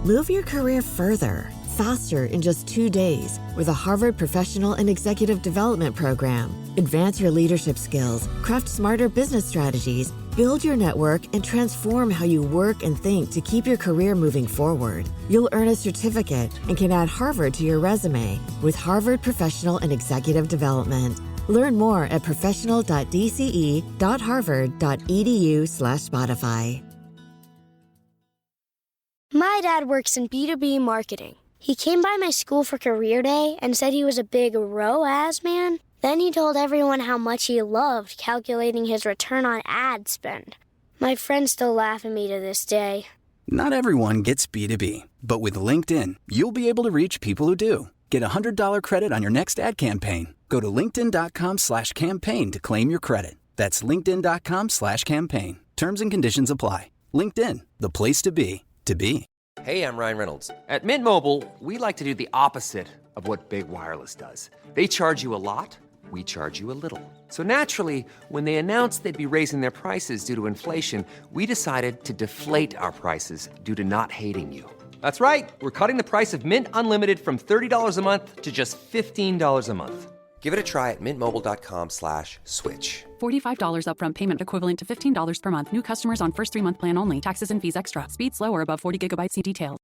Move your career further, faster in just 2 days with a Harvard Professional and Executive Development Program. Advance your leadership skills, craft smarter business strategies, build your network, and transform how you work and think to keep your career moving forward. You'll earn a certificate and can add Harvard to your resume with Harvard Professional and Executive Development. Learn more at professional.dce.harvard.edu/Spotify. My dad works in B2B marketing. He came by my school for career day and said he was a big ROAS man. Then he told everyone how much he loved calculating his return on ad spend. My friends still laugh at me to this day. Not everyone gets B2B, but with LinkedIn, you'll be able to reach people who do. Get a $100 credit on your next ad campaign. Go to linkedin.com/campaign to claim your credit. That's linkedin.com/campaign. Terms and conditions apply. LinkedIn, the place to be, to be. Hey, I'm Ryan Reynolds. At Mint Mobile, we like to do the opposite of what Big Wireless does. They charge you a lot. We charge you a little. So naturally, when they announced they'd be raising their prices due to inflation, we decided to deflate our prices due to not hating you. That's right. We're cutting the price of Mint Unlimited from $30 a month to just $15 a month. Give it a try at mintmobile.com/switch. $45 upfront payment equivalent to $15 per month. New customers on first 3-month plan only. Taxes and fees extra. Speed slower above 40 gigabytes. See details.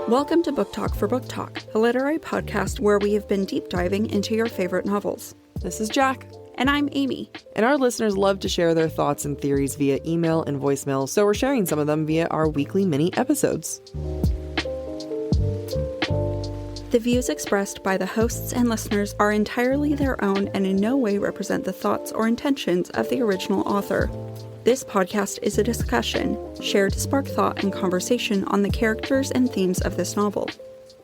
Welcome to Book Talk for Book Talk, a literary podcast where we have been deep diving into your favorite novels. This is Jac. And I'm Amy. And our listeners love to share their thoughts and theories via email and voicemail, so we're sharing some of them via our weekly mini episodes. The views expressed by the hosts and listeners are entirely their own and in no way represent the thoughts or intentions of the original author. This podcast is a discussion shared to spark thought and conversation on the characters and themes of this novel.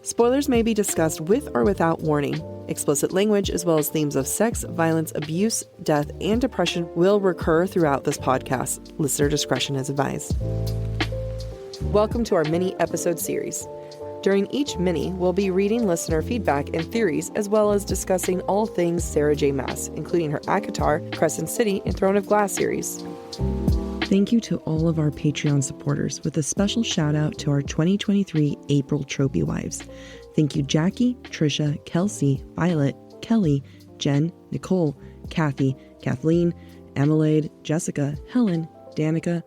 Spoilers may be discussed with or without warning. Explicit language, as well as themes of sex, violence, abuse, death, and depression will recur throughout this podcast. Listener discretion is advised. Welcome to our mini episode series. During each mini, we'll be reading listener feedback and theories, as well as discussing all things Sarah J. Maas, including her ACOTAR, Crescent City, and Throne of Glass series. Thank you to all of our Patreon supporters, with a special shout out to our 2023 April Trophy Wives. Thank you Jackie, Trisha, Kelsey, Violet, Kelly, Jen, Nicole, Kathy, Kathleen, Emilade, Jessica, Helen, Danica,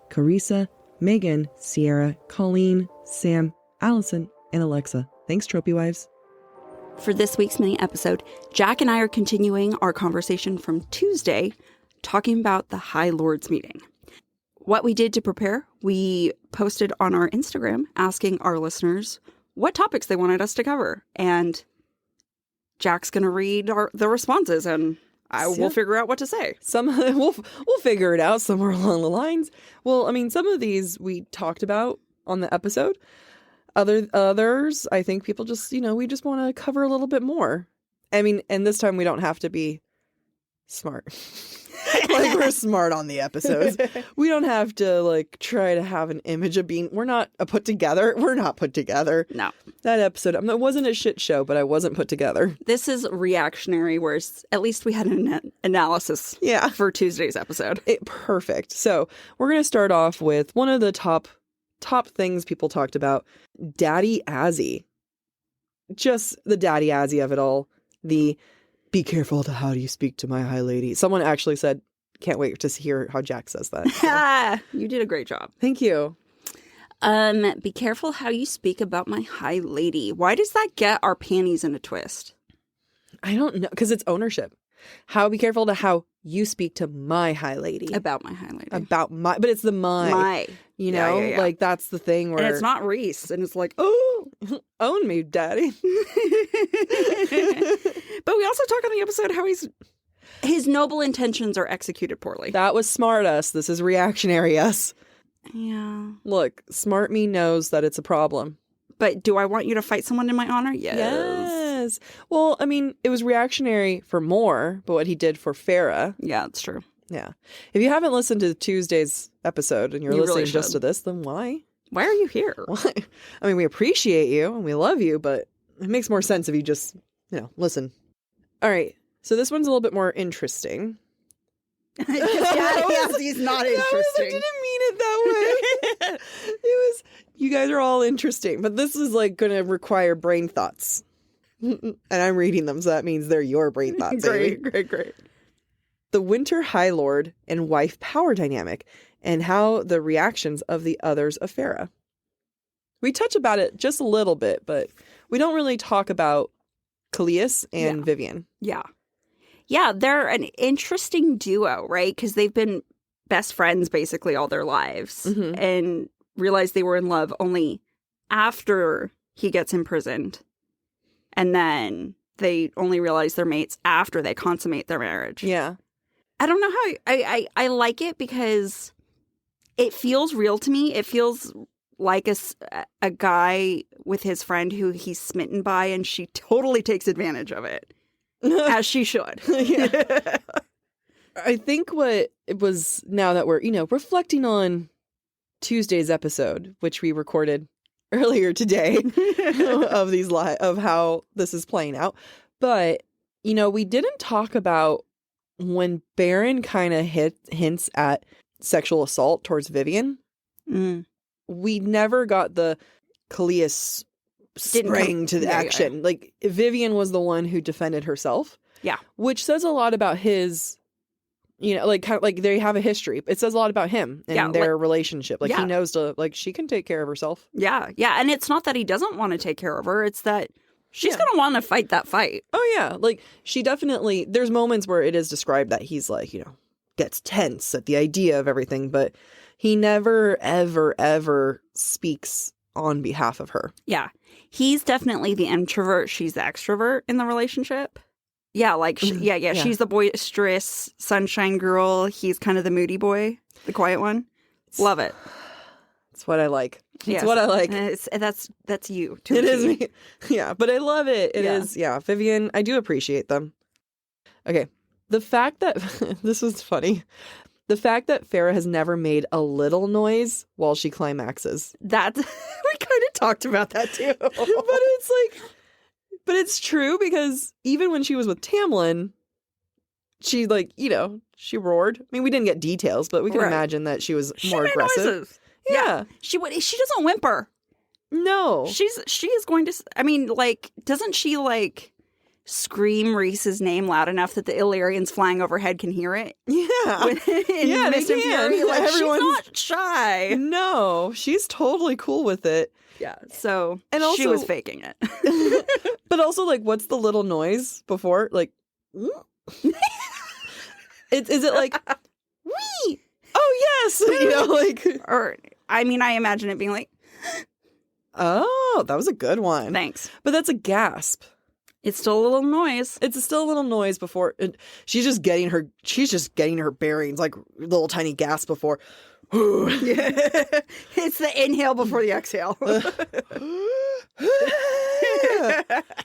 Carissa, Megan, Sierra, Colleen, Sam, Allison, and Alexa. Thanks, Trophy Wives. For this week's mini episode, Jac and I are continuing our conversation from Tuesday, talking about the High Lords meeting. What we did to prepare, we posted on our Instagram asking our listeners what topics they wanted us to cover. And Jac's going to read the responses, and we'll figure out what to say. We'll figure it out somewhere along the lines. Well, I mean, some of these we talked about on the episode. Others, I think people just, we just want to cover a little bit more. I mean, and this time we don't have to be smart. Like, we're smart on the episodes. We don't have to, try to have an image of being... We're not put together. We're not put together. No. That episode, it wasn't a shit show, but I wasn't put together. This is reactionary, whereas at least we had an analysis for Tuesday's episode. Perfect. So, we're going to start off with one of the top things people talked about. Daddy Azzy. Just the Daddy Azzy of it all. The... Be careful to how do you speak to my high lady. Someone actually said, can't wait to hear how Jac says that. You did a great job. Thank you. Be careful how you speak about my high lady. Why does that get our panties in a twist? I don't know, because it's ownership. Be careful to how you speak to my high lady. About my high lady. But it's the my. My. Yeah. That's the thing where... And it's not Reese, and it's like, oh, own me, daddy. But we also talk on the episode how his noble intentions are executed poorly. That was smart us. This is reactionary us. Yeah. Look, smart me knows that it's a problem. But do I want you to fight someone in my honor? Yes. Well, I mean, it was reactionary for more, but what he did for Farah. Yeah, that's true. Yeah. If you haven't listened to Tuesday's episode and you're listening really just to this, then why? Why are you here? Why? I mean, we appreciate you and we love you, but it makes more sense if you just, listen. All right. So this one's a little bit more interesting. He's not interesting. I didn't mean it that way. It was, you guys are all interesting, but this is like going to require brain thoughts. And I'm reading them, so that means they're your brain thoughts. Great. The Winter High Lord and wife power dynamic and how the reactions of the others of Farah. We touch about it just a little bit, but we don't really talk about Khalees and Vivian. Yeah. Yeah, they're an interesting duo, right? Because they've been best friends basically all their lives and realized they were in love only after he gets imprisoned. And then they only realize they're mates after they consummate their marriage. Yeah. I don't know how I like it because it feels real to me. It feels like a guy with his friend who he's smitten by, and she totally takes advantage of it, as she should. Yeah. I think what it was, now that we're, reflecting on Tuesday's episode, which we recorded earlier today of these of how this is playing out. But, we didn't talk about when Baron kind of hints at sexual assault towards Vivian. We never got the Khalees spring to the action. Right. Like, Vivian was the one who defended herself. Yeah. Which says a lot about his, kind of like they have a history. It says a lot about him and their relationship. Like, he knows she can take care of herself. Yeah. Yeah. And it's not that he doesn't want to take care of her. It's that she's going to want to fight that fight. Oh, yeah. Like, she definitely, there's moments where it is described that he's like, gets tense at the idea of everything, but he never, ever, ever speaks on behalf of her. Yeah. He's definitely the introvert. She's the extrovert in the relationship. Yeah, like, yeah. She's the boisterous sunshine girl. He's kind of the moody boy, the quiet one. Love it. It's what I like. It's what I like. That's you. It is me. Yeah, but I love it. It is, Vivian, I do appreciate them. Okay. The fact that, this was funny, the fact that Farah has never made a little noise while she climaxes. We kind of talked about that too. But it's true because even when she was with Tamlin, she she roared. I mean, we didn't get details, but we can imagine that she was more aggressive. Noises. Yeah. She doesn't whimper. No. She is going to, I mean, doesn't she scream Rhys's name loud enough that the Illyrians flying overhead can hear it? Yeah. They can. Everyone's... She's not shy. No, she's totally cool with it. Yeah. So, and also, she was faking it. But also, what's the little noise before? Is it like, wee? Oh, yes. Or, I mean, I imagine it being like, oh, that was a good one. Thanks. But that's a gasp. It's still a little noise. It's still a little noise before. She's just getting her bearings, like little tiny gasp before. It's the inhale before the exhale.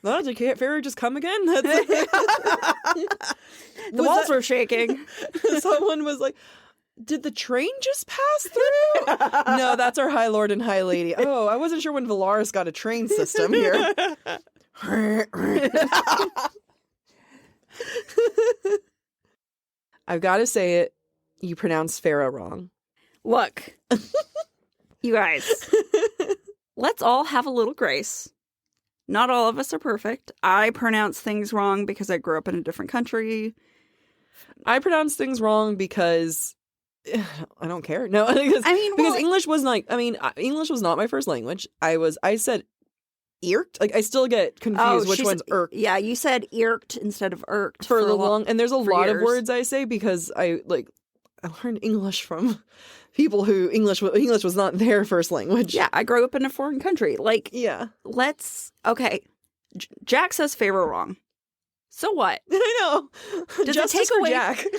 No, can't Farah just come again? The walls were shaking. Someone was like, did the train just pass through? No, that's our High Lord and High Lady. Oh, I wasn't sure when Valaris got a train system here. I've got to say it. You pronounced Farah wrong. Look, you guys, let's all have a little grace. Not all of us are perfect. I pronounce things wrong because I grew up in a different country. I pronounce things wrong because I don't care. No, because English was English was not my first language. I said irked. I still get confused which one's irked. Yeah, you said irked instead of irked for the long. And there's a lot of words I say because I learned English from people who English was not their first language. Yeah, I grew up in a foreign country. Jack says Farah wrong. So what? I know. Does Justice it take away? Jack. Does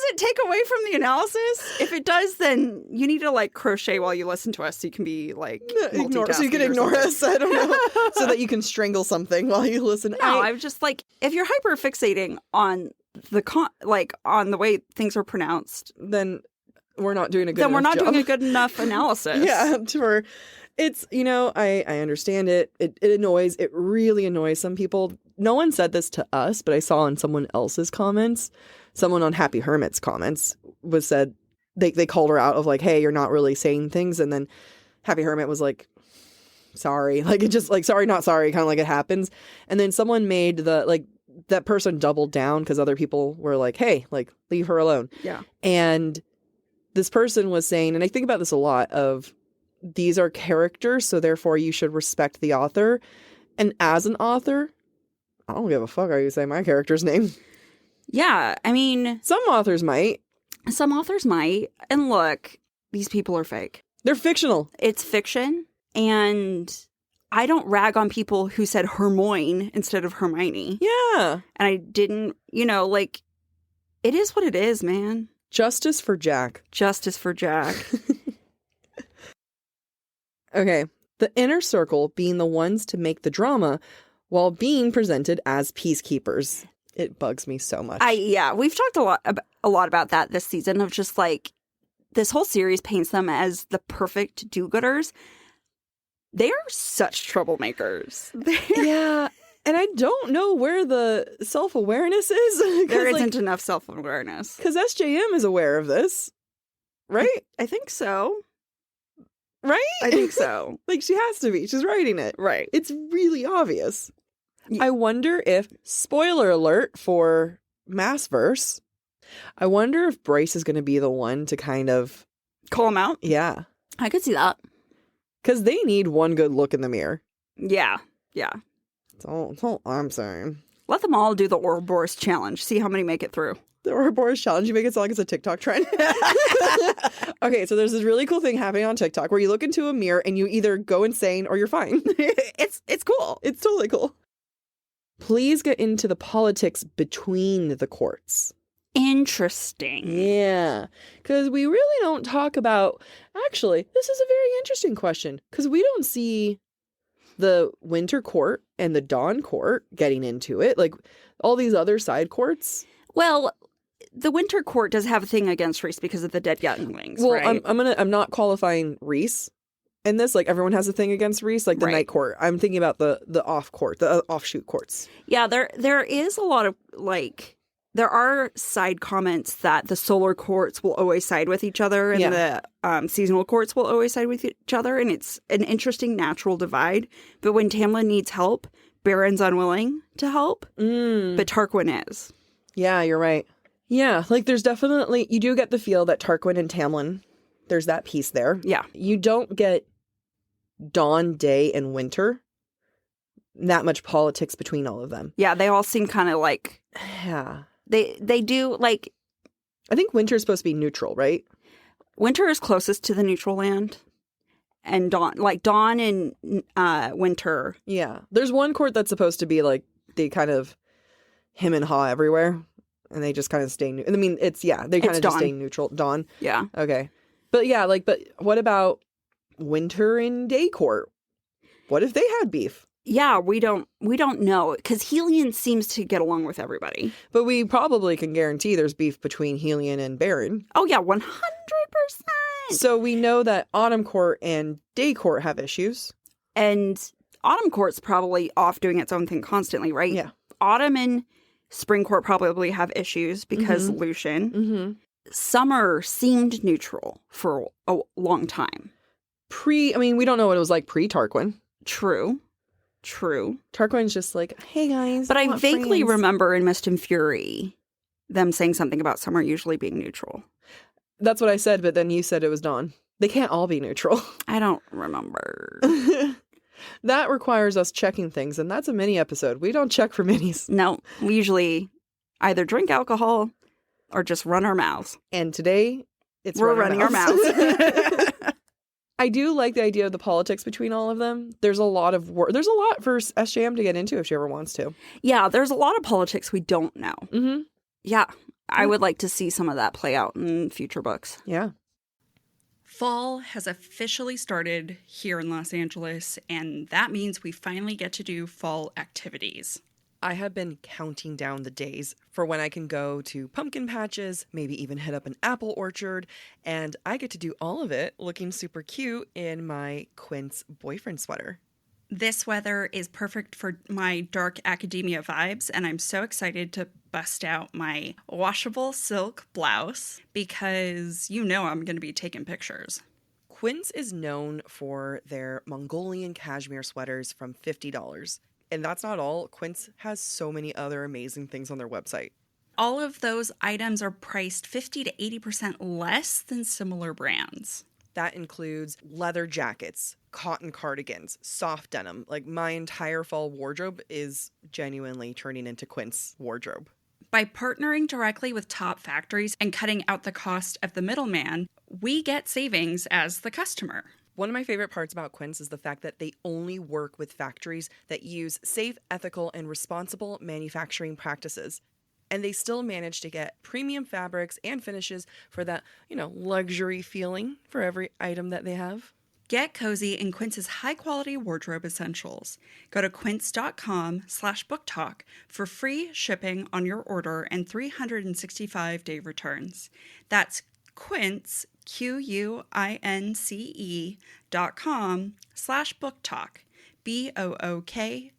it take away from the analysis? If it does, then you need to crochet while you listen to us, so you can be so you can ignore us. I don't know, so that you can strangle something while you listen. No, I'm just if you're hyper fixating on on the way things are pronounced, then we're not doing a good. Doing a good enough analysis. Yeah, It's, I understand it. It annoys, it really annoys some people. No one said this to us, but I saw in someone else's comments, someone on Happy Hermit's comments was said, they called her out of like, hey, you're not really saying things. And then Happy Hermit was like, sorry. Like, it just like, sorry, not sorry, kind of like it happens. And then someone made that person doubled down because other people were like, hey, like, leave her alone. Yeah. And this person was saying, and I think about this a lot, of these are characters, so therefore you should respect the author. And as an author, I don't give a fuck how you say my character's name. Yeah, I mean... Some authors might. Some authors might. And look, these people are fake. They're fictional. It's fiction, and I don't rag on people who said Hermione instead of Hermione. Yeah. And I didn't, like, it is what it is, man. Justice for Jac. Justice for Jac. Okay. The inner circle being the ones to make the drama while being presented as peacekeepers. It bugs me so much. We've talked a lot about that this season, of just like, this whole series paints them as the perfect do-gooders. They are such troublemakers. Yeah. And I don't know where the self-awareness is. There isn't enough self-awareness. Because SJM is aware of this. Right? I think so. Right? I think so. Like, she has to be. She's writing it. Right. It's really obvious. Yeah. I wonder if, spoiler alert for Massverse, I wonder if Bryce is going to be the one to kind of... call him out? Yeah. I could see that. Because they need one good look in the mirror. Yeah. Yeah. That's all I'm saying. Let them all do the Ouroboros challenge. See how many make it through. The Ouroboros challenge. You make it sound like it's a TikTok trend. Okay, so there's this really cool thing happening on TikTok where you look into a mirror and you either go insane or you're fine. It's cool. It's totally cool. Please get into the politics between the courts. Interesting. Yeah, because we really don't talk about... Actually, this is a very interesting question, because we don't see the Winter Court and the Dawn Court getting into it, like all these other side courts. Well, the Winter Court does have a thing against Reese because of the dead younglings, well, right? I'm not qualifying Reese in this. Like, everyone has a thing against Reese, like the Night Court. I'm thinking about the off court, the offshoot courts. Yeah, there is a lot of, like, there are side comments that the solar courts will always side with each other and the seasonal courts will always side with each other. And it's an interesting natural divide. But when Tamlin needs help, Baron's unwilling to help, but Tarquin is. Yeah, you're right. Yeah, like there's definitely, you do get the feel that Tarquin and Tamlin, there's that piece there. Yeah. You don't get Dawn, Day, and Winter. That much politics between all of them. Yeah, they all seem kind of like... Yeah. They do, like... I think Winter's supposed to be neutral, right? Winter is closest to the neutral land. And Dawn and Winter. Yeah. There's one court that's supposed to be, like, they kind of him and haw everywhere. And they just kind of stay... I mean, they kind of just stay neutral. Dawn? Yeah. Okay. But yeah, but what about Winter and Day Court? What if they had beef? Yeah, we don't know, because Helion seems to get along with everybody. But we probably can guarantee there's beef between Helion and Baron. Oh yeah, 100%. So we know that Autumn Court and Day Court have issues. And Autumn Court's probably off doing its own thing constantly, right? Yeah. Autumn and Spring Court probably have issues because Lucian. Mm-hmm. Summer seemed neutral for a long time. We don't know what it was like pre-Tarquin. True. Tarquin's just like, hey guys. But I vaguely remember in Mist and Fury them saying something about Summer usually being neutral. That's what I said, but then you said it was Dawn. They can't all be neutral. I don't remember. That requires us checking things, and that's a mini episode. We don't check for minis. No, we usually either drink alcohol or just run our mouths. And today, we're running our mouths. I do like the idea of the politics between all of them. There's a lot of work. There's a lot for SJM to get into if she ever wants to. Yeah, there's a lot of politics we don't know. Mm-hmm. Yeah, I would like to see some of that play out in future books. Yeah. Fall has officially started here in Los Angeles, and that means we finally get to do fall activities. I have been counting down the days for when I can go to pumpkin patches, maybe even hit up an apple orchard, and I get to do all of it looking super cute in my Quince boyfriend sweater. This weather is perfect for my dark academia vibes, and I'm so excited to bust out my washable silk blouse because you know I'm going to be taking pictures. Quince is known for their Mongolian cashmere sweaters from $50. And that's not all. Quince has so many other amazing things on their website. All of those items are priced 50 to 80% less than similar brands. That includes leather jackets, cotton cardigans, soft denim. Like, my entire fall wardrobe is genuinely turning into Quince wardrobe. By partnering directly with top factories and cutting out the cost of the middleman, we get savings as the customer. One of my favorite parts about Quince is the fact that they only work with factories that use safe, ethical, and responsible manufacturing practices. And they still manage to get premium fabrics and finishes for that, luxury feeling for every item that they have. Get cozy in Quince's high-quality wardrobe essentials. Go to quince.com/booktalk for free shipping on your order and 365-day returns. That's Quince, QUINCE.com/booktalk, BOOKTALK,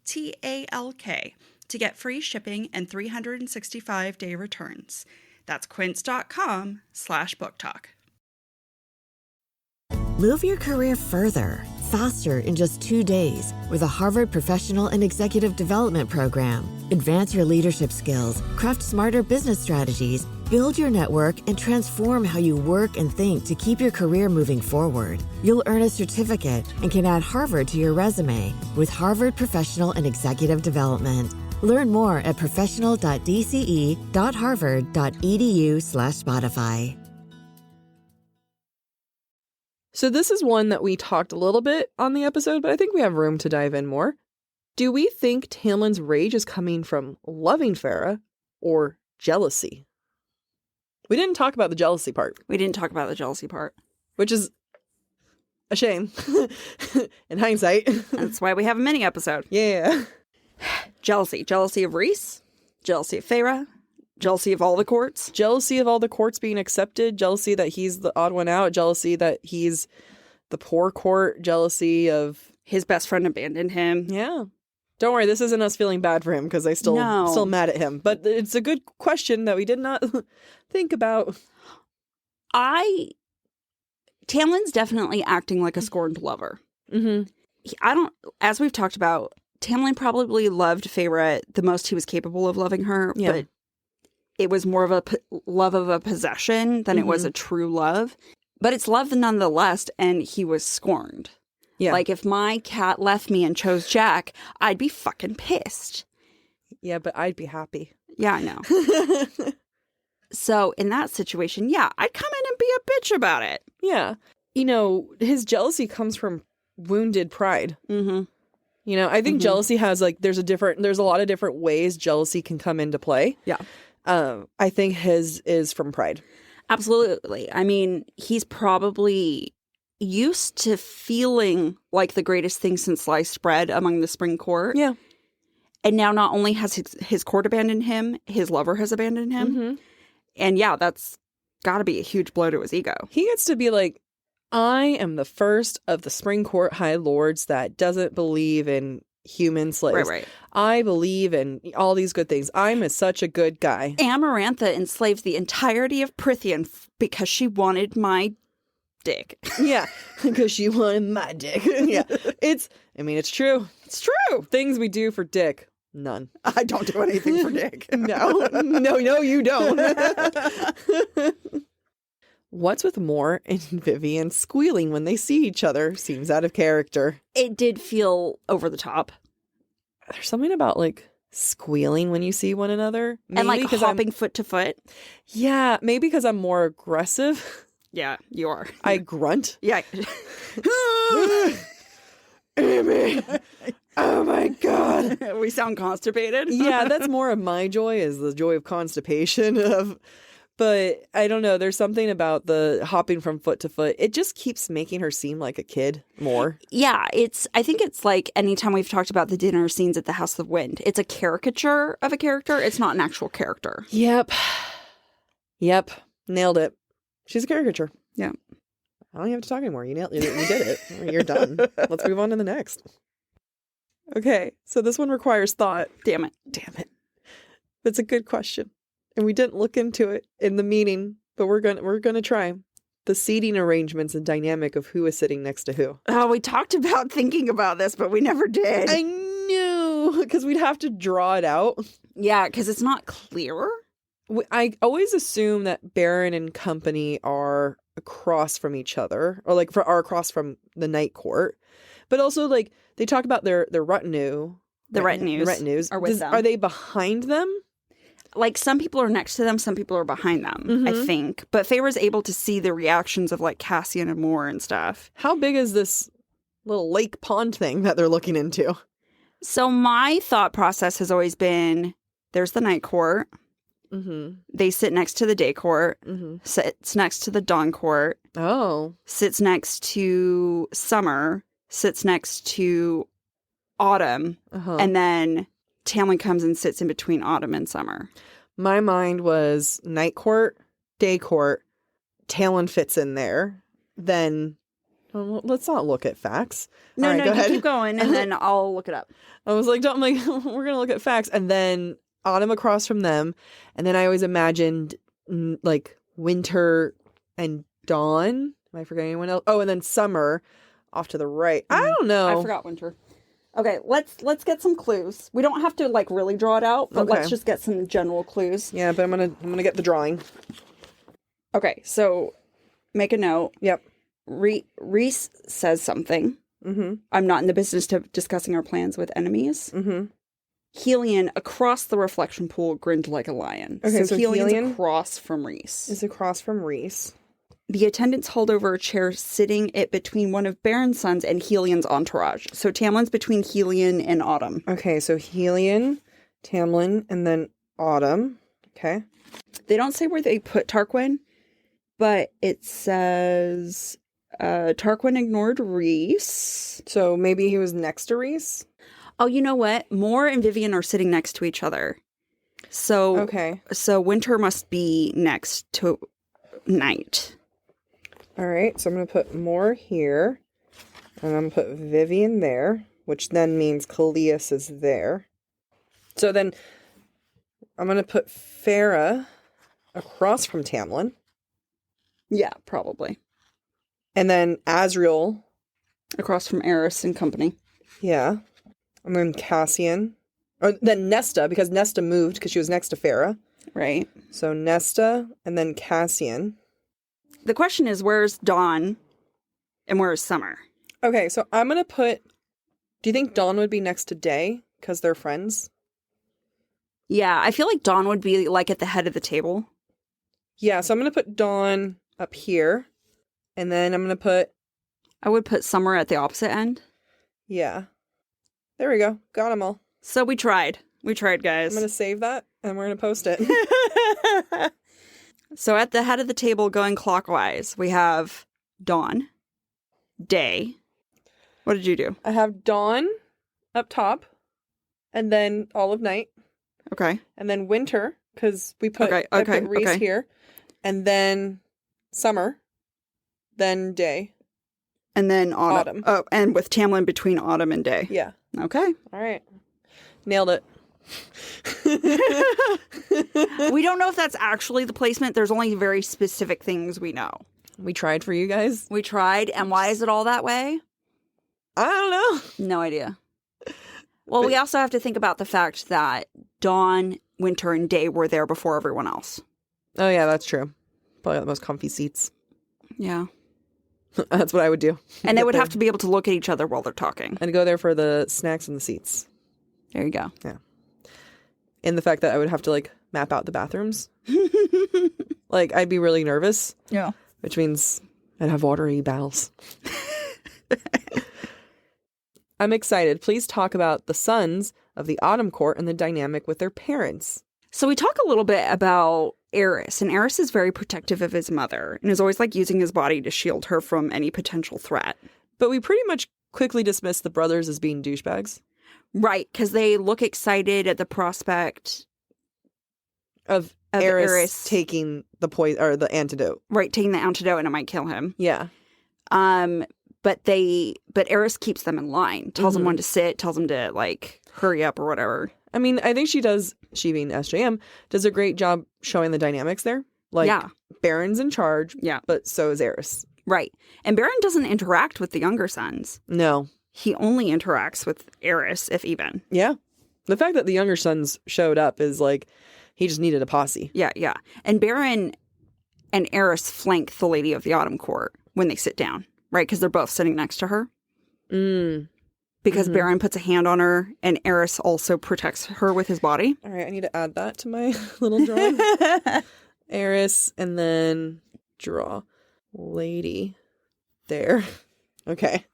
to get free shipping and 365-day returns. That's quince.com/booktalk. Move your career further, faster in just 2 days with a Harvard Professional and Executive Development Program. Advance your leadership skills, craft smarter business strategies, build your network, and transform how you work and think to keep your career moving forward. You'll earn a certificate and can add Harvard to your resume with Harvard Professional and Executive Development. Learn more at professional.dce.harvard.edu/Spotify. So this is one that we talked a little bit on the episode, but I think we have room to dive in more. Do we think Tamlin's rage is coming from loving Farrah or jealousy? We didn't talk about the jealousy part. Which is a shame. In hindsight. That's why we have a mini episode. Yeah. Jealousy. Jealousy of Reese. Jealousy of Farrah. Jealousy of all the courts. Jealousy of all the courts being accepted. Jealousy that he's the odd one out. Jealousy that he's the poor court. Jealousy of his best friend abandoned him. Yeah. Don't worry, this isn't us feeling bad for him because I still mad at him. But it's a good question that we did not think about. Tamlin's definitely acting like a scorned lover. Mm-hmm. As we've talked about, Tamlin probably loved Farrah the most he was capable of loving her, but it was more of a love of a possession than it was a true love. But it's love nonetheless, and he was scorned. Yeah. Like, if my cat left me and chose Jack, I'd be fucking pissed. Yeah, but I'd be happy. Yeah, I know. So, in that situation, I'd come in and be a bitch about it. Yeah. His jealousy comes from wounded pride. Mm-hmm. I think jealousy has, there's a lot of different ways jealousy can come into play. Yeah. I think his is from pride. Absolutely. I mean, he's probably used to feeling like the greatest thing since sliced bread among the spring court. Yeah. And now not only has his court abandoned him, his lover has abandoned him. Mm-hmm. And that's got to be a huge blow to his ego. He gets to be like, I am the first of the spring court high lords that doesn't believe in human slaves. Right. I believe in all these good things. I'm such a good guy. Amarantha enslaved the entirety of Prithian because she wanted my dick. Yeah, because she wanted my dick. Yeah, it's true. It's true. Things we do for dick. None. I don't do anything for dick. No, you don't. What's with Mor and Vivian squealing when they see each other seems out of character. It did feel over the top. There's something about squealing when you see one another. Maybe and hopping foot to foot. Yeah, maybe because I'm more aggressive. Yeah, you are. I grunt. Yeah. Amy. Oh my God. We sound constipated. Yeah, that's more of my joy, is the joy of constipation, of But I don't know. There's something about the hopping from foot to foot. It just keeps making her seem like a kid more. Yeah, I think it's like anytime we've talked about the dinner scenes at the House of Wind, it's a caricature of a character. It's not an actual character. Yep. Nailed it. She's a caricature. Yeah. I don't even have to talk anymore. You nailed it. You did it. You're done. Let's move on to the next. Okay. So this one requires thought. Damn it. That's a good question. And we didn't look into it in the meeting, but we're gonna try. The seating arrangements and dynamic of who is sitting next to who. Oh, we talked about thinking about this, but we never did. I knew, because we'd have to draw it out. Yeah, because it's not clear. I always assume that Baron and company are across from each other, or like are across from the night court. But also, like, they talk about their retinue. The retinues are with them. Are they behind them? Like, some people are next to them, some people are behind them, I think. But Feyre's able to see the reactions of, like, Cassian and Moore and stuff. How big is this little lake pond thing that they're looking into? So my thought process has always been, there's the night court. Mm-hmm. They sit next to the day court. Mm-hmm. Sits next to the dawn court. Oh. Sits next to summer. Sits next to autumn. And then Tamlin comes and sits in between autumn and summer. My mind was night court, day court. Talon fits in there. Then let's not look at facts. No, All right, go ahead. Keep going, and then I'll look it up. I was like, we're gonna look at facts, and then autumn across from them, and then I always imagined like winter and dawn. Am I forgetting anyone else? Oh, and then summer off to the right. I don't know. I forgot winter. Okay, let's get some clues. We don't have to like really draw it out, but let's just get some general clues. Yeah, but I'm gonna get the drawing. Okay, so make a note. Yep. Rhys says something. Mm-hmm. I'm not in the business of discussing our plans with enemies. Mm-hmm. Helion across the reflection pool grinned like a lion. Okay, so Helion's across from Rhys. Is across from Rhys. The attendants hold over a chair, sitting it between one of Baron's sons and Helion's entourage. So Tamlin's between Helion and Autumn. Okay, so Helion, Tamlin, and then Autumn. Okay. They don't say where they put Tarquin, but it says Tarquin ignored Rhys. So maybe he was next to Rhys? Oh, you know what? Moore and Vivian are sitting next to each other. So okay. So winter must be next to night. All right, so I'm going to put Moore here, and I'm going to put Vivian there, which then means Callias is there. So then I'm going to put Farah across from Tamlin. Yeah, probably. And then Azriel across from Eris and company. Yeah. And then Cassian. Or then Nesta, because Nesta moved because she was next to Farah. Right. So Nesta and then Cassian. The question is, where's Dawn and where's Summer? Okay, so I'm going to put... Do you think Dawn would be next to Day because they're friends? Yeah, I feel like Dawn would be like at the head of the table. Yeah, so I'm going to put Dawn up here. And then I'm going to put... I would put Summer at the opposite end. Yeah. There we go. Got them all. So we tried. We tried, guys. I'm going to save that and we're going to post it. So at the head of the table going clockwise, we have Dawn, Day. What did you do? I have Dawn up top and then all of night. Okay. And then winter because we put, I put Rhys here. And then summer. Then day. And then autumn. Oh, and with Tamlin between autumn and day. Yeah. Okay. All right. Nailed it. We don't know if that's actually the placement. There's only very specific things we know. We tried for you guys. We tried. And why is it all that way? I don't know. No idea. Well, we also have to think about the fact that Dawn, Winter, and Day were there before everyone else. Oh, yeah, that's true. Probably got the most comfy seats. Yeah. That's what I would do. And they would have to be able to look at each other while they're talking. And go there for the snacks and the seats. There you go. Yeah. And the fact that I would have to, like, map out the bathrooms. Like, I'd be really nervous. Yeah. Which means I'd have watery bowels. I'm excited. Please talk about the sons of the Autumn Court and the dynamic with their parents. So we talk a little bit about Eris, and Eris is very protective of his mother and is always like using his body to shield her from any potential threat. But we pretty much quickly dismiss the brothers as being douchebags. Right, because they look excited at the prospect of Eris taking the poison or the antidote. Right, taking the antidote, and it might kill him. Yeah. But Eris keeps them in line, tells them when to sit, tells them to like hurry up or whatever. I mean, I think she being SJM, does a great job showing the dynamics there. Like, Baron's in charge, but so is Eris. Right. And Baron doesn't interact with the younger sons. No. He only interacts with Eris, if even. Yeah. The fact that the younger sons showed up is like, he just needed a posse. Yeah, yeah. And Baron and Eris flank the Lady of the Autumn Court when they sit down, right? Because they're both sitting next to her. Because Baron puts a hand on her, and Eris also protects her with his body. All right, I need to add that to my little drawing. Eris, and then draw Lady there. Okay.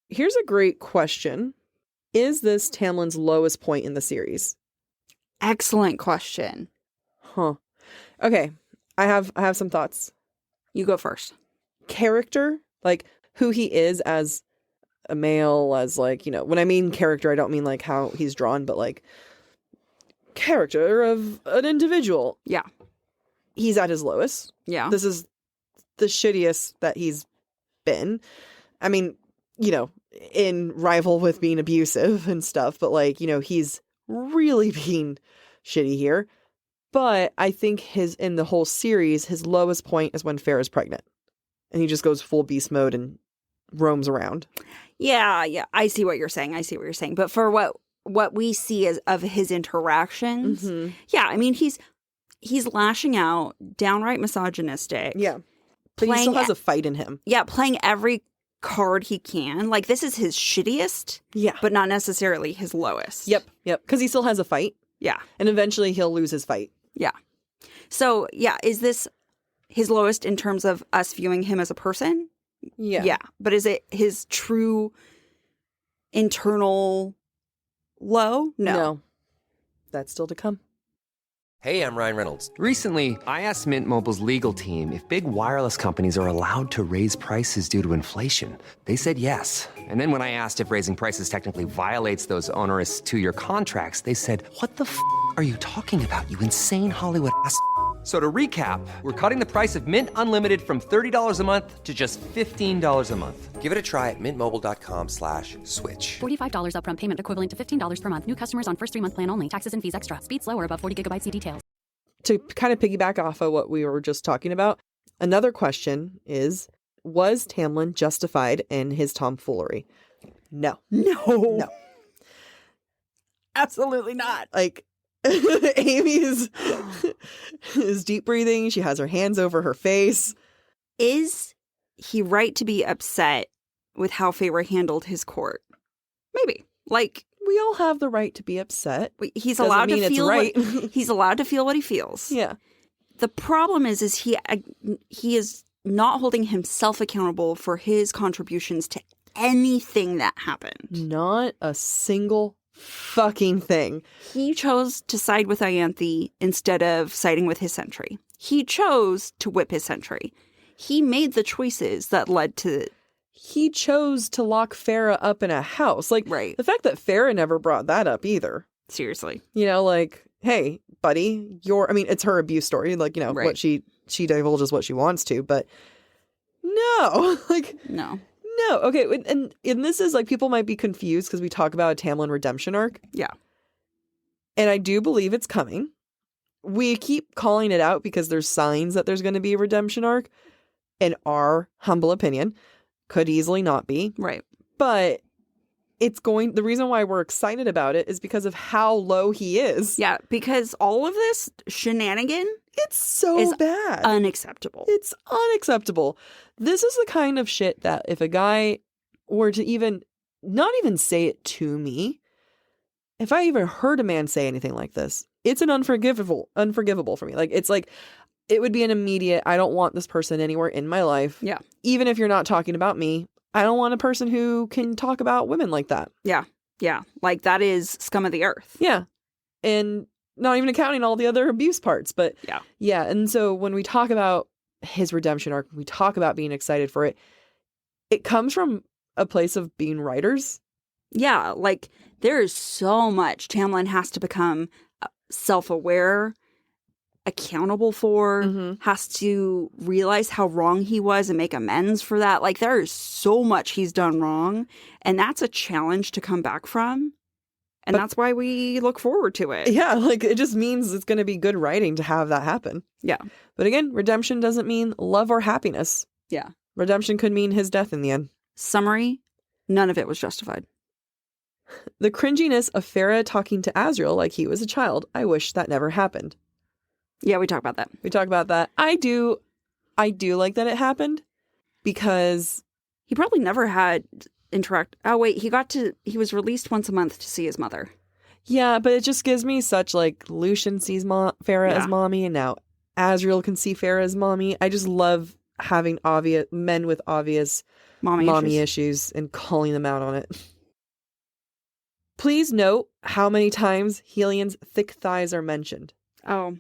Here's a great question. Is this Tamlin's lowest point in the series? Excellent question. Huh. Okay. I have some thoughts. You go first. Character, like who he is as a male, as like, you know, when I mean character, I don't mean like how he's drawn, but like character of an individual. Yeah. He's at his lowest. Yeah. This is the shittiest that he's been. I mean, you know, in rival with being abusive and stuff, but like, you know, he's really being shitty here. But I think in the whole series, his lowest point is when Farrah's pregnant. And he just goes full beast mode and roams around. Yeah, yeah. I see what you're saying. But for what we see as of his interactions, yeah, I mean, he's lashing out, downright misogynistic. Yeah. But he still has a fight in him. Yeah, playing every card he can. Like, this is his shittiest. Yeah. But not necessarily his lowest. Yep. Because he still has a fight. Yeah. And eventually he'll lose his fight. Yeah. So, yeah, is this his lowest in terms of us viewing him as a person? Yeah. Yeah. But is it his true internal low? No. That's still to come. Hey, I'm Ryan Reynolds. Recently, I asked Mint Mobile's legal team if big wireless companies are allowed to raise prices due to inflation. They said yes. And then when I asked if raising prices technically violates those onerous 2-year contracts, they said, "What the f*** are you talking about, you insane Hollywood ass?" So to recap, we're cutting the price of Mint Unlimited from $30 a month to just $15 a month. Give it a try at mintmobile.com/switch. $45 upfront payment equivalent to $15 per month. New customers on first 3-month plan only. Taxes and fees extra. Speed slower above 40 gigabytes. See details. To kind of piggyback off of what we were just talking about, another question is, was Tamlin justified in his tomfoolery? No. Absolutely not. Like, Amy is deep breathing. She has her hands over her face. Is he right to be upset with how Feyre handled his court? Maybe. Like, we all have the right to be upset. He's Doesn't allowed mean to it's feel right. he's allowed to feel what he feels. Yeah. The problem is he is not holding himself accountable for his contributions to anything that happened. Not a single fucking thing. He chose to side with Ianthe instead of siding with his sentry. He chose to whip his sentry. He made the choices that led to... He chose to lock Farrah up in a house. Like, right. The fact that Farrah never brought that up either. Seriously. You know, like, hey, buddy, it's her abuse story. Like, you know, right. What she divulges what she wants to, but no. Like, no. No. Okay. And this is like, people might be confused because we talk about a Tamlin redemption arc. Yeah. And I do believe it's coming. We keep calling it out because there's signs that there's going to be a redemption arc. In our humble opinion, could easily not be. Right. But the reason why we're excited about it is because of how low he is. Yeah. Because all of this shenanigan, it's so bad. Unacceptable. It's unacceptable. This is the kind of shit that if a guy were to not even say it to me, if I even heard a man say anything like this, it's an unforgivable for me. Like, it's like, it would be an immediate, I don't want this person anywhere in my life. Yeah. Even if you're not talking about me, I don't want a person who can talk about women like that. Yeah. Yeah. Like, that is scum of the earth. Yeah. And not even accounting all the other abuse parts. But Yeah. yeah. And so when we talk about his redemption arc, we talk about being excited for it, it comes from a place of being writers. Yeah, like there is so much Tamlin has to become self-aware, accountable for, has to realize how wrong he was and make amends for that. Like there is so much he's done wrong, and that's a challenge to come back from. And that's why we look forward to it. Yeah, like it just means it's going to be good writing to have that happen. Yeah. But again, redemption doesn't mean love or happiness. Yeah. Redemption could mean his death in the end. Summary, none of it was justified. The cringiness of Farah talking to Azriel like he was a child. I wish that never happened. Yeah, we talk about that. We talk about that. I do like that it happened because He probably never had interact. Oh, wait, he was released once a month to see his mother. yeah, but it just gives me such like Lucian sees Farah as mommy, and now Azriel can see Farah as mommy. I just love having obvious men with obvious mommy issues and calling them out on it. Please note how many times Helian's thick thighs are mentioned. Oh,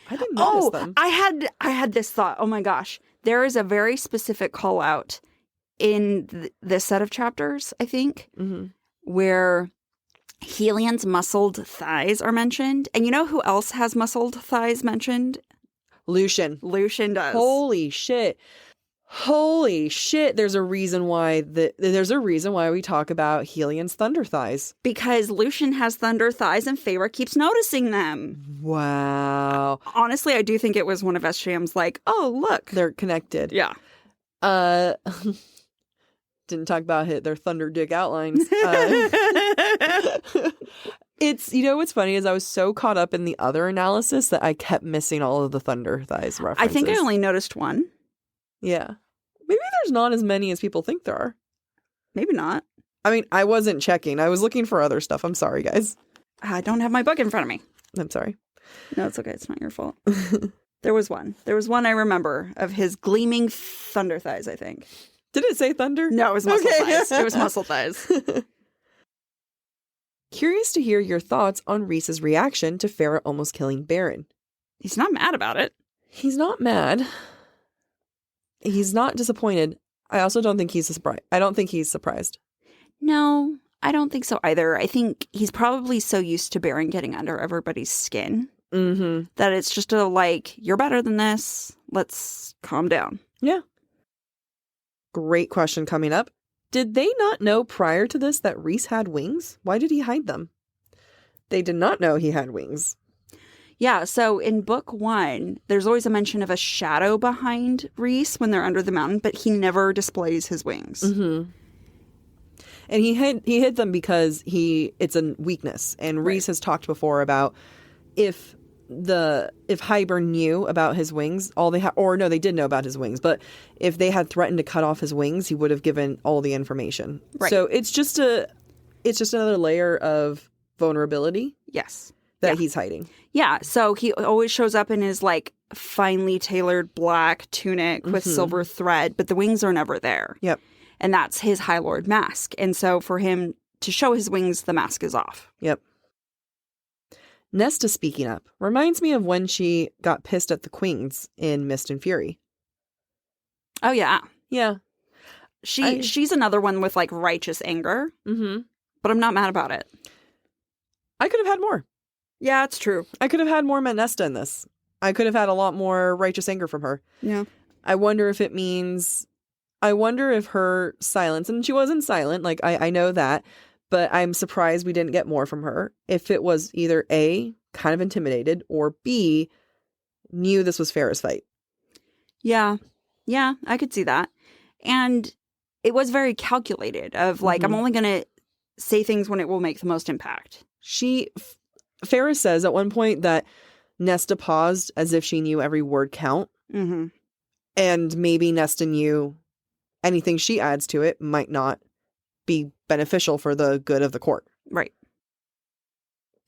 I didn't notice them. I had this thought. Oh my gosh, there is a very specific call out in this set of chapters, I think, where Helian's muscled thighs are mentioned. And you know who else has muscled thighs mentioned? Lucian. Lucian does. Holy shit. There's a reason why we talk about Helian's thunder thighs. Because Lucian has thunder thighs and Feyre keeps noticing them. Wow. Honestly, I do think it was one of Esham's like, oh, look. They're connected. Yeah. Didn't talk about their thunder dick outlines. It's, you know what's funny is I was so caught up in the other analysis that I kept missing all of the thunder thighs references. I think I only noticed one. Yeah. Maybe there's not as many as people think there are. Maybe not. I mean, I wasn't checking. I was looking for other stuff. I'm sorry, guys. I don't have my book in front of me. I'm sorry. No, it's okay. It's not your fault. There was one. There was one I remember of his gleaming thunder thighs, I think. Did it say thunder? No, it was muscle thighs. It was muscle thighs. Curious to hear your thoughts on Rhys's reaction to Farah almost killing Baron. He's not mad about it. He's not mad. He's not disappointed. I also don't think he's surprised. I don't think he's surprised. No, I don't think so either. I think he's probably so used to Baron getting under everybody's skin that it's just you're better than this. Let's calm down. Yeah. Great question coming up. Did they not know prior to this that Rhys had wings? Why did he hide them? They did not know he had wings. Yeah, so in book 1, there's always a mention of a shadow behind Rhys when they're under the mountain, but he never displays his wings. Mm-hmm. And he hid them because it's a weakness. And Rhys has talked before about if Hybern knew about his wings, they did know about his wings, but if they had threatened to cut off his wings, he would have given all the information. Right. So it's just another layer of vulnerability. Yes. That he's hiding. Yeah, so he always shows up in his finely tailored black tunic with silver thread, but the wings are never there. Yep. And that's his High Lord mask. And so for him to show his wings, the mask is off. Yep. Nesta speaking up reminds me of when she got pissed at the Queens in Mist and Fury. Oh, yeah. Yeah. She's another one with righteous anger, but I'm not mad about it. I could have had more. Yeah, it's true. I could have had more Nesta in this. I could have had a lot more righteous anger from her. Yeah. I wonder if her silence, and she wasn't silent, I know that, but I'm surprised we didn't get more from her. If it was either A, kind of intimidated, or B, knew this was Farah's fight. Yeah. Yeah, I could see that. And it was very calculated of I'm only going to say things when it will make the most impact. Farah says at one point that Nesta paused as if she knew every word count. Mm-hmm. And maybe Nesta knew anything she adds to it might not be beneficial for the good of the court. Right.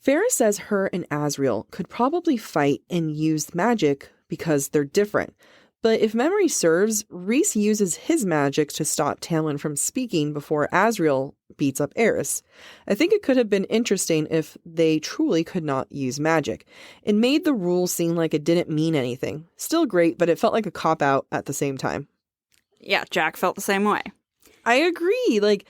Farah says her and Azriel could probably fight and use magic because they're different. But if memory serves, Rhys uses his magic to stop Tamlin from speaking before Azriel beats up Eris. I think it could have been interesting if they truly could not use magic. It made the rule seem like it didn't mean anything. Still great, but it felt like a cop-out at the same time. Yeah, Jack felt the same way. I agree. Like,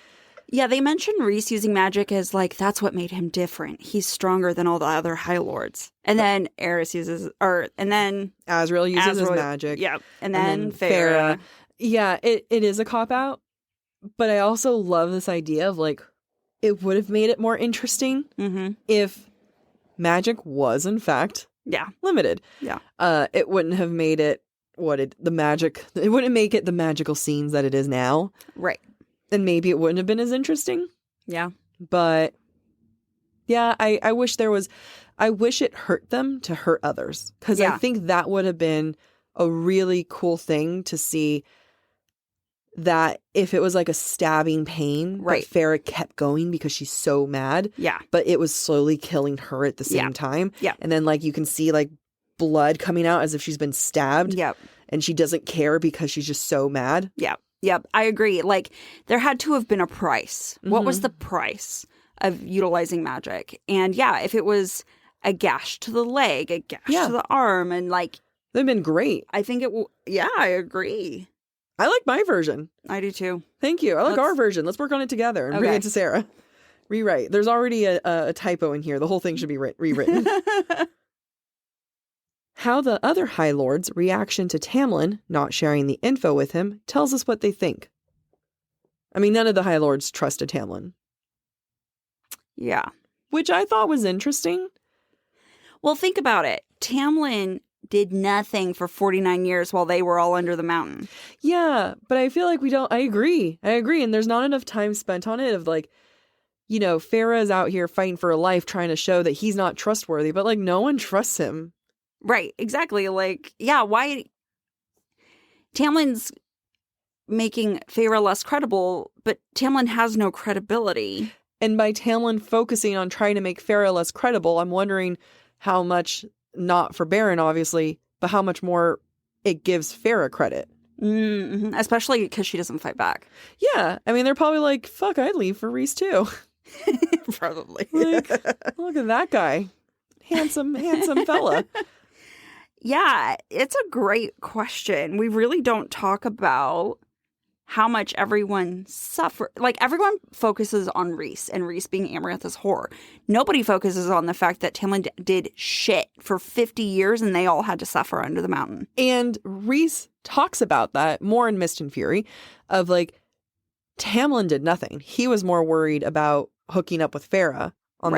yeah, they mentioned Rhys using magic as, like, that's what made him different. He's stronger than all the other High Lords. And then Eris uses, and then Azriel uses his magic. Yeah, and then Farah. Yeah, it is a cop-out, but I also love this idea of, like, it would have made it more interesting if magic was, in fact, limited. Yeah. It wouldn't have made it it wouldn't make it the magical scenes that it is now. Right. And maybe it wouldn't have been as interesting. Yeah. But yeah, I wish it hurt them to hurt others. Because I think that would have been a really cool thing to see, that if it was like a stabbing pain, right, but Farah kept going because she's so mad. Yeah. But it was slowly killing her at the same time. Yeah. And then, like, you can see, like, blood coming out as if she's been stabbed. Yep. And she doesn't care because she's just so mad. Yeah. Yep, I agree. Like, there had to have been a price. What was the price of utilizing magic? And yeah, if it was a gash to the leg, a gash to the arm, and like... They've been great. I think it will... Yeah, I agree. I like my version. I do too. Thank you. I like our version. Let's work on it together and bring it to Sarah. Rewrite. There's already a typo in here. The whole thing should be rewritten. How the other High Lords' reaction to Tamlin not sharing the info with him tells us what they think. I mean, none of the High Lords trusted Tamlin. Yeah. Which I thought was interesting. Well, think about it. Tamlin did nothing for 49 years while they were all under the mountain. Yeah, but I feel like I agree. And there's not enough time spent on it of, like, you know, Farah is out here fighting for her life trying to show that he's not trustworthy, but, like, no one trusts him. Right, exactly. Like, yeah, why... Tamlin's making Farah less credible, but Tamlin has no credibility. And by Tamlin focusing on trying to make Farah less credible, I'm wondering how much, not for Baron, obviously, but how much more it gives Farah credit. Mm-hmm. Especially because she doesn't fight back. Yeah. I mean, they're probably like, fuck, I'd leave for Rhys too. Probably. Like, look at that guy. Handsome fella. Yeah, it's a great question. We really don't talk about how much everyone suffer. Like, everyone focuses on Rhys and Rhys being Amarantha's whore. Nobody focuses on the fact that Tamlin did shit for 50 years and they all had to suffer under the mountain. And Rhys talks about that more in Mist and Fury, of like, Tamlin did nothing. He was more worried about hooking up with Farah on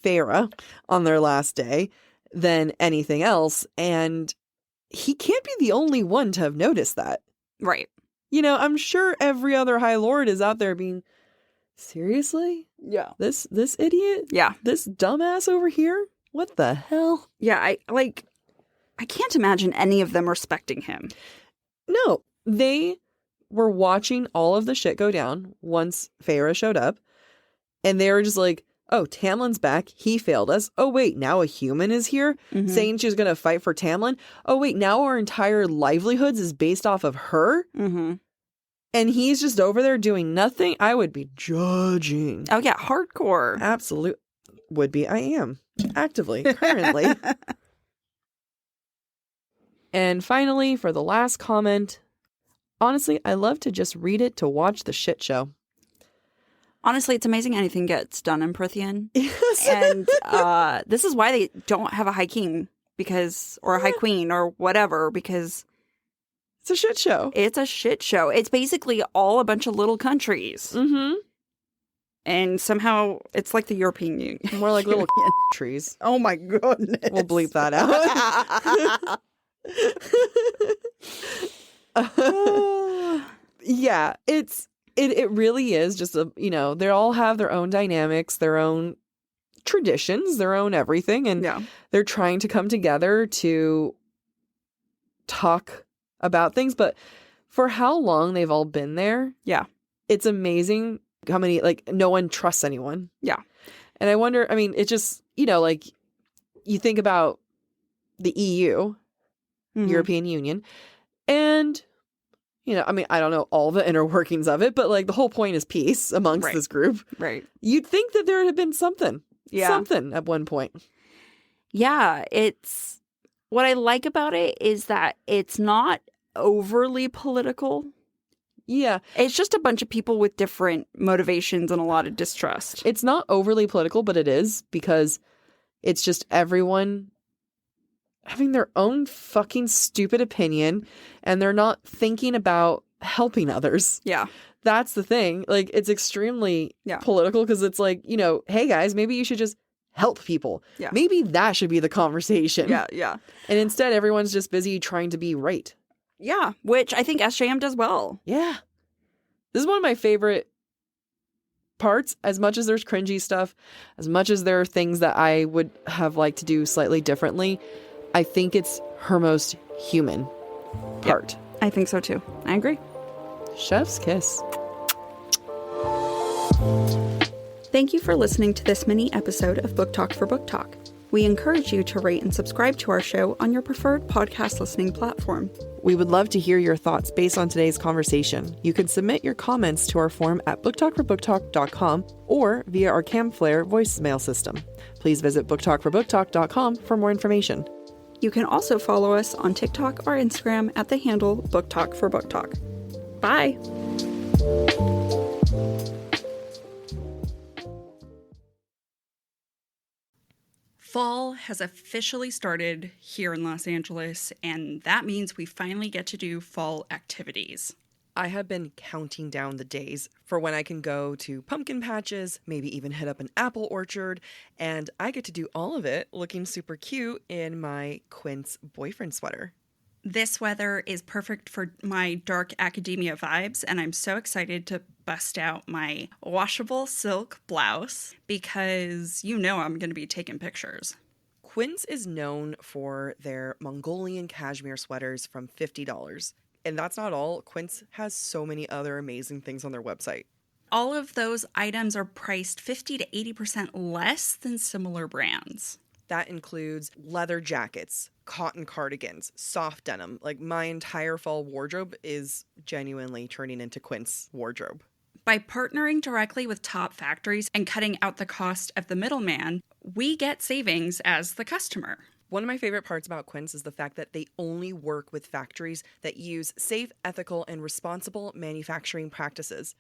their last day than anything else. And he can't be the only one to have noticed that. Right. You know, I'm sure every other High Lord is out there being, seriously? Yeah. This idiot? Yeah. This dumbass over here? What the hell? Yeah, I can't imagine any of them respecting him. No, they were watching all of the shit go down once Farah showed up. And they were just like, oh, Tamlin's back. He failed us. Oh, wait, now a human is here saying she's going to fight for Tamlin. Oh, wait, now our entire livelihoods is based off of her. Mm-hmm. And he's just over there doing nothing. I would be judging. Oh, yeah, hardcore. Absolute. Would be. I am. Actively. Currently. And finally, for the last comment, honestly, I love to just read it to watch the shit show. Honestly, it's amazing anything gets done in Prithian. Yes. And this is why they don't have a High King or a High Queen or whatever, because it's a shit show. It's a shit show. It's basically all a bunch of little countries. Mm-hmm. And somehow it's like the European Union. More like little trees. Oh my goodness. We'll bleep that out. Yeah, it really is just they all have their own dynamics, their own traditions, their own everything, and they're trying to come together to talk about things. But for how long they've all been there, it's amazing how many, like, no one trusts anyone. Yeah. And I wonder, I mean, it just, like, you think about the EU European Union. And, you know, I mean, I don't know all the inner workings of it, but like the whole point is peace amongst this group. Right. You'd think that there had been something. Yeah. Something at one point. Yeah. It's what I like about it is that it's not overly political. Yeah. It's just a bunch of people with different motivations and a lot of distrust. It's not overly political, but it is, because it's just everyone having their own fucking stupid opinion, and they're not thinking about helping others. Yeah. That's the thing. Like, it's extremely political, because it's like, you know, hey guys, maybe you should just help people. Yeah. Maybe that should be the conversation. Yeah, yeah. And instead, everyone's just busy trying to be right. Yeah, which I think SJM does well. Yeah. This is one of my favorite parts. As much as there's cringy stuff, as much as there are things that I would have liked to do slightly differently, I think it's her most human part. Yep, I think so too. I agree. Chef's kiss. Thank you for listening to this mini episode of Book Talk for Book Talk. We encourage you to rate and subscribe to our show on your preferred podcast listening platform. We would love to hear your thoughts based on today's conversation. You can submit your comments to our form at booktalkforbooktalk.com or via our Camflare voicemail system. Please visit booktalkforbooktalk.com for more information. You can also follow us on TikTok or Instagram at the handle Book Talk for Book Talk. Bye! Fall has officially started here in Los Angeles, and that means we finally get to do fall activities. I have been counting down the days for when I can go to pumpkin patches, maybe even hit up an apple orchard, and I get to do all of it looking super cute in my Quince boyfriend sweater. This weather is perfect for my dark academia vibes, and I'm so excited to bust out my washable silk blouse because you know I'm going to be taking pictures. Quince is known for their Mongolian cashmere sweaters from $50. And that's not all. Quince has so many other amazing things on their website. All of those items are priced 50 to 80% less than similar brands. That includes leather jackets, cotton cardigans, soft denim. Like, my entire fall wardrobe is genuinely turning into Quince wardrobe. By partnering directly with top factories and cutting out the cost of the middleman, we get savings as the customer. One of my favorite parts about Quince is the fact that they only work with factories that use safe, ethical, and responsible manufacturing practices.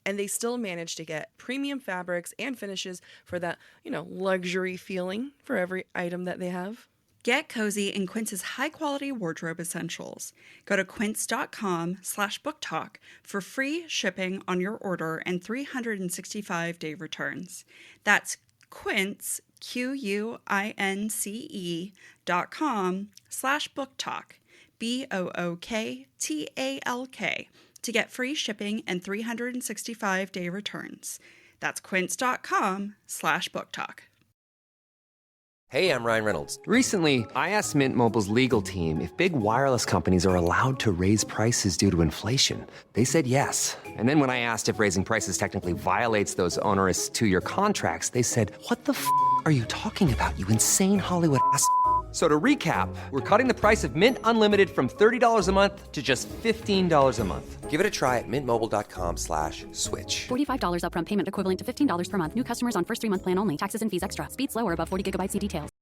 And they still manage to get premium fabrics and finishes for that, you know, luxury feeling for every item that they have. Get cozy in Quince's high-quality wardrobe essentials. Go to quince.com/booktalk for free shipping on your order and 365-day returns. That's Quince, QUINCE.com/booktalk, BOOKTALK, to get free shipping and 365-day returns. That's quince.com/booktalk. Hey, I'm Ryan Reynolds. Recently, I asked Mint Mobile's legal team if big wireless companies are allowed to raise prices due to inflation. They said yes. And then when I asked if raising prices technically violates those onerous two-year contracts, they said, "What the f*** are you talking about, you insane Hollywood ass?" So to recap, we're cutting the price of Mint Unlimited from $30 a month to just $15 a month. Give it a try at mintmobile.com/switch. $45 upfront payment equivalent to $15 per month. New customers on first 3-month plan only. Taxes and fees extra. Speed slower above 40 gigabytes. See details.